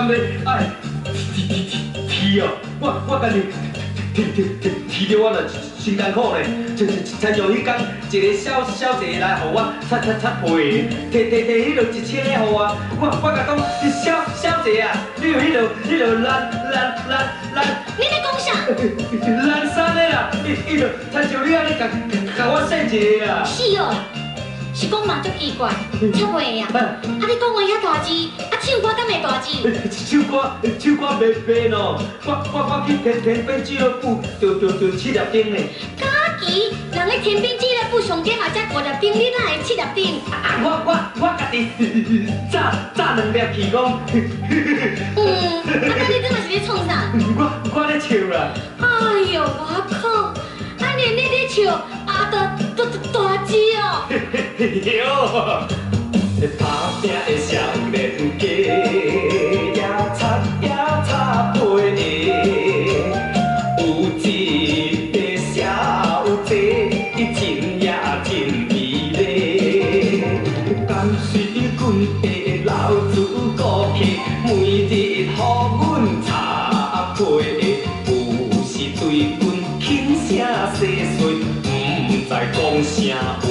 甘咧，哎，提哦，我家己提着我了真艰苦咧，才用迄天一个小姐来互我擦皮，摕迄落1000个互我，我甲讲小姐啊，你有迄落蓝，你咧讲啥？蓝衫的啦，伊落亲像你安尼甲我洗一个啊。是哦。 是讲嘛足奇怪，插袂呀？啊，你讲话遐大字，啊，唱歌敢会大字？唱歌袂变哦，我去田边俱乐部就7粒钟呢。假期人咧田边俱乐部上顶也才5粒钟，你哪会7粒钟？啊，我家己炸2粒去讲。啊，你即嘛是咧创啥？我咧笑啦。哎呦，我靠！啊，连你咧笑，啊，都大字哦。哟，打拼的少年家，也插背的，有一个小姐，伊真也真美丽。甘水滚的老主顾客，每日予阮插背，有时对阮轻声细碎，不知讲啥话。